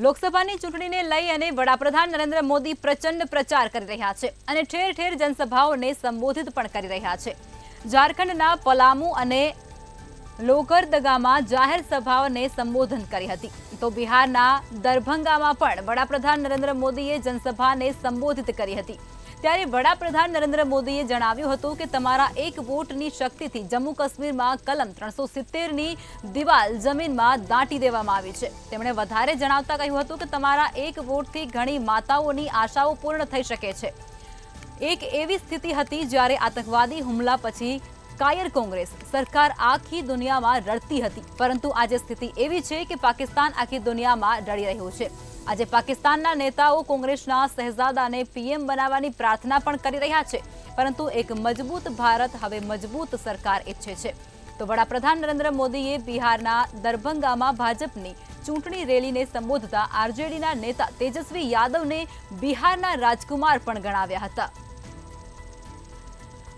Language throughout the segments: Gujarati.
લોકસભાની ચૂંટણીને લઈ અને વડાપ્રધાન નરેન્દ્ર મોદી પ્રચંડ પ્રચાર કરી રહ્યા છે અને ઠેર ઠેર જનસભાઓને સંબોધિત પણ કરી રહ્યા છે। ઝારખંડના પલામુ અને લોહરદગામાં જાહેર સભાઓને સંબોધન કરી હતી, તો બિહારના દરભંગામાં પણ વડાપ્રધાન નરેન્દ્ર મોદીએ જનસભાને સંબોધિત કરી હતી। ત્યારે વડાપ્રધાન નરેન્દ્ર મોદીએ જણાવ્યું હતું કે તમારા એક વોટની શક્તિથી જમ્મુ કાશ્મીરમાં કલમ 370ની દિવાલ જમીનમાં દાટી દેવામાં આવી છે। તેમણે વધારે જણાવતા કહ્યું હતું કે તમારા એક વોટથી ઘણી માતાઓની આશાઓ પૂર્ણ થઈ શકે છે। એક એવી સ્થિતિ હતી જ્યારે આતંકવાદી હુમલા પછી કાયર કોંગ્રેસ સરકાર આખી દુનિયામાં રડતી હતી, પરંતુ આજે સ્થિતિ એવી છે કે પાકિસ્તાન આખી દુનિયામાં રડી રહ્યું છે। આજે પાકિસ્તાનના નેતાઓ કોંગ્રેસના શહેજાદાને પીએમ બનાવવાની પ્રાર્થના પણ કરી રહ્યા છે, પરંતુ એક મજબૂત ભારત હવે મજબૂત સરકાર ઈચ્છે છે। તો વડાપ્રધાન નરેન્દ્ર મોદીએ બિહારના દરભંગામાં ભાજપની ચૂંટણી રેલીને સંબોધતા આરજેડીના નેતા તેજસ્વી યાદવને બિહારના રાજકુમાર પણ ગણાવ્યા હતા।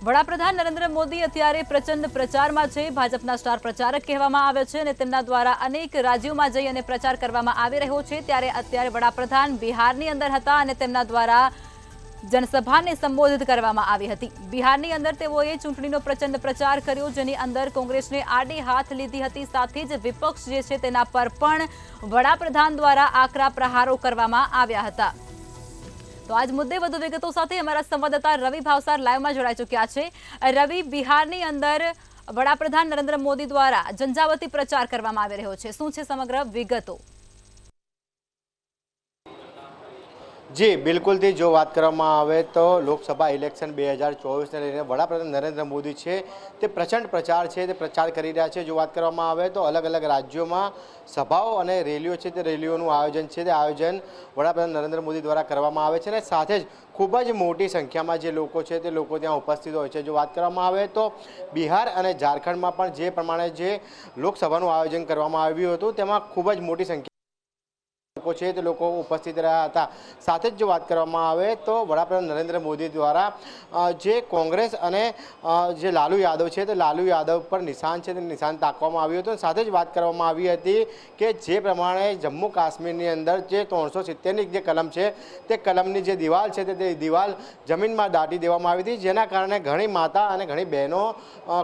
વડાપ્રધાન નરેન્દ્ર મોદી અત્યારે પ્રચંડ પ્રચારમાં છે। ભાજપના સ્ટાર પ્રચારક કહેવામાં આવે છે અને તેમના દ્વારા અનેક રાજ્યોમાં જઈ અને પ્રચાર કરવામાં આવી રહ્યો છે। ત્યારે અત્યારે વડાપ્રધાન બિહારની અંદર હતા અને તેમના દ્વારા જનસભાને સંબોધિત કરવામાં આવી હતી। બિહારની અંદર તેઓએ ચૂંટણીનો પ્રચંડ પ્રચાર કર્યો, જેની અંદર કોંગ્રેસને આડે હાથ લીધી હતી, સાથે જ વિપક્ષ જે છે તેના પર પણ વડાપ્રધાન દ્વારા આકરા પ્રહારો કરવામાં આવ્યા હતા। તો આજ મુદ્દે વધુ વિગતો સાથે અમારા સંવાદદાતા રવિ ભાવસાર લાઈવમાં જોડાઈ ચૂક્યા છે। રવિ, બિહારની અંદર વડાપ્રધાન નરેન્દ્ર મોદી દ્વારા ઝંઝાવતી પ્રચાર કરવામાં આવી રહ્યો છે, શું છે સમગ્ર વિગતો? જી બિલકુલથી જો વાત કરવામાં આવે તો લોકસભા ઇલેક્શન 2024ને લઈને વડાપ્રધાન નરેન્દ્ર મોદી છે તે પ્રચંડ પ્રચાર છે તે પ્રચાર કરી રહ્યા છે। જો વાત કરવામાં આવે તો અલગ અલગ રાજ્યોમાં સભાઓ અને રેલીઓ છે તે રેલીઓનું આયોજન છે તે આયોજન વડાપ્રધાન નરેન્દ્ર મોદી દ્વારા કરવામાં આવે છે અને સાથે જ ખૂબ જ મોટી સંખ્યામાં જે લોકો છે તે લોકો ત્યાં ઉપસ્થિત હોય છે। જો વાત કરવામાં આવે તો બિહાર અને ઝારખંડમાં પણ જે પ્રમાણે જે લોકસભાનું આયોજન કરવામાં આવ્યું હતું તેમાં ખૂબ જ મોટી સંખ્યા લોકો છે તે લોકો ઉપસ્થિત રહ્યા હતા। સાથે જ જો વાત કરવામાં આવે તો વડાપ્રધાન નરેન્દ્ર મોદી દ્વારા જે કોંગ્રેસ અને જે લાલુ યાદવ છે તે લાલુ યાદવ પર નિશાન છે તે નિશાન તાકવામાં આવ્યું હતું। સાથે જ વાત કરવામાં આવી હતી કે જે પ્રમાણે જમ્મુ કાશ્મીરની અંદર જે 370ની જે કલમ છે તે કલમની જે દિવાલ છે તે દિવાલ જમીનમાં દાટી દેવામાં આવી હતી, જેના કારણે ઘણી માતા અને ઘણી બહેનો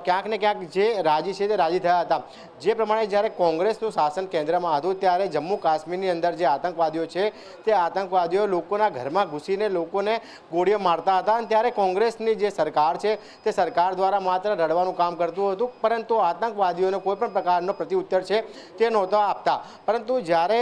ક્યાંક ને ક્યાંક જે રાજી છે તે રાજી થયા હતા। જે પ્રમાણે જ્યારે કોંગ્રેસનું શાસન કેન્દ્રમાં હતું ત્યારે જમ્મુ કાશ્મીરની અંદર જે આતંકવાદીઓ છે તે આતંકવાદીઓ લોકોના ઘરમાં ઘૂસીને લોકોને ગોળીઓ મારતા હતા અને ત્યારે કોંગ્રેસની જે સરકાર છે તે સરકાર દ્વારા માત્ર રડવાનું કામ કરતું હતું, પરંતુ આતંકવાદીઓને કોઈ પણ પ્રકારનો પ્રત્યુત્તર છે તે નહોતા આપતા। પરંતુ જ્યારે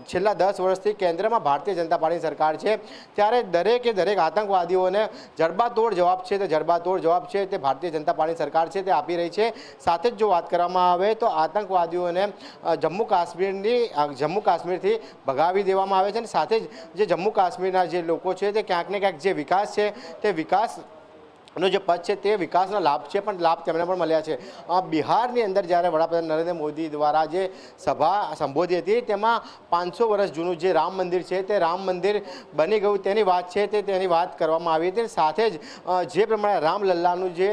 છેલ્લા 10 વર્ષથી કેન્દ્રમાં ભારતીય જનતા પાર્ટીની સરકાર છે ત્યારે દરેકે દરેક આતંકવાદીઓને જડબાતોડ જવાબ છે તે જડબાતોડ જવાબ છે તે ભારતીય જનતા પાર્ટીની સરકાર છે તે આપી રહી છે। સાથે જ જો વાત કરવામાં આવે તો આતંકવાદીઓને જમ્મુ કાશ્મીરથી ભગાવી દેવામાં આવે છે અને સાથે જ જે જમ્મુ કાશ્મીરના જે લોકો છે તે ક્યાંક ને ક્યાંક જે વિકાસ છે તે વિકાસનો જે પદ છે તે વિકાસના લાભ છે પણ લાભ તેમને પણ મળ્યા છે। બિહારની અંદર જ્યારે વડાપ્રધાન નરેન્દ્ર મોદી દ્વારા જે સભા સંબોધી હતી તેમાં 500 વર્ષ જૂનું જે રામ મંદિર છે તે રામ મંદિર બની ગયું તેની વાત છે તેની વાત કરવામાં આવી હતી। સાથે જ જે પ્રમાણે રામલલ્લાનું જે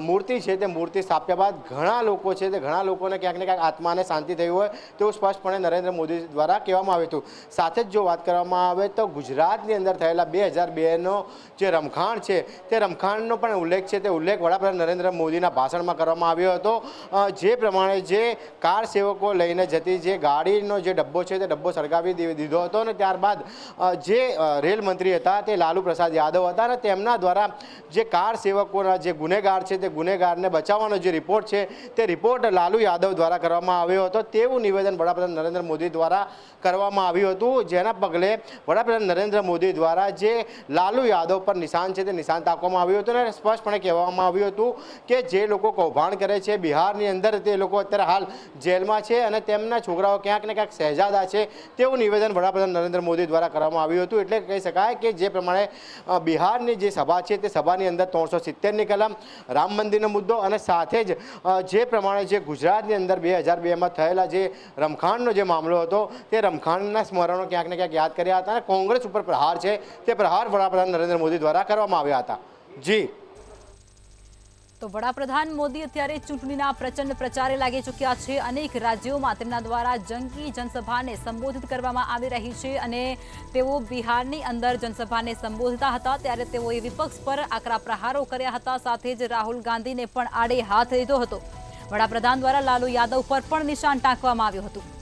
મૂર્તિ છે તે મૂર્તિ સ્થાપ્યા બાદ ઘણા લોકો છે તે ઘણા લોકોને ક્યાંક ને ક્યાંક આત્માને શાંતિ થઈ હોય તેવું સ્પષ્ટપણે નરેન્દ્ર મોદી દ્વારા કહેવામાં આવ્યું હતું। સાથે જ જો વાત કરવામાં આવે તો ગુજરાતની અંદર થયેલા 2002નો જે રમખાણ છે તે રમખાણનો પણ ઉલ્લેખ છે તે ઉલ્લેખ વડાપ્રધાન નરેન્દ્ર મોદીના ભાષણમાં કરવામાં આવ્યો હતો। જે પ્રમાણે જે કાર સેવકો લઈને જતી જે ગાડીનો જે ડબ્બો છે તે ડબ્બો સળગાવી દીધો હતો અને ત્યારબાદ જે રેલ મંત્રી હતા તે લાલુ પ્રસાદ યાદવ હતા અને તેમના દ્વારા જે કાર સેવકોના જે ગુનેગાર છે તે ગુનેગારને બચાવવાનો જે રિપોર્ટ છે તે રિપોર્ટ લાલુ યાદવ દ્વારા કરવામાં આવ્યો હતો તેવું નિવેદન વડાપ્રધાન નરેન્દ્ર મોદી દ્વારા કરવામાં આવ્યું હતું, જેના પગલે વડાપ્રધાન નરેન્દ્ર મોદી દ્વારા જે લાલુ યાદવ પર નિશાન છે તે નિશાન તાકવામાં આવ્યું હતું અને સ્પષ્ટપણે કહેવામાં આવ્યું હતું કે જે લોકો કૌભાંડ કરે છે બિહારની અંદર તે લોકો અત્યારે હાલ જેલમાં છે અને તેમના છોકરાઓ ક્યાંક ને ક્યાંક શહેજાદા છે તેવું નિવેદન વડાપ્રધાન નરેન્દ્ર મોદી દ્વારા કરવામાં આવ્યું હતું। એટલે કહી શકાય કે જે પ્રમાણે બિહારની જે સભા છે તે સભાની અંદર 370ની કલમ, રામ મંદિરનો મુદ્દો અને સાથે જ જે પ્રમાણે જે ગુજરાતની અંદર 2002માં થયેલા જે રમખાણનો જે મામલો હતો તે રમખાણના સ્મરણો ક્યાંક ને ક્યાંક યાદ કર્યા હતા અને કોંગ્રેસ ઉપર પ્રહાર છે તે પ્રહાર વડાપ્રધાન નરેન્દ્ર મોદી દ્વારા કરવામાં આવ્યા હતા। જી તો વડાપ્રધાન મોદી અત્યારે ચૂંટણીના પ્રચંડ પ્રચારે લાગી ચૂક્યા છે। અનેક રાજ્યોમાં તેમના દ્વારા જંગી જનસભાને સંબોધિત કરવામાં આવી રહી છે અને તેઓ બિહારની અંદર જનસભાને સંબોધતા હતા ત્યારે તેઓએ વિપક્ષ પર આકરા પ્રહારો કર્યા હતા। સાથે જ રાહુલ ગાંધીને પણ આડે હાથ લીધો હતો। વડાપ્રધાન દ્વારા લાલુ યાદવ પર પણ નિશાન ટાંકવામાં આવ્યું હતું।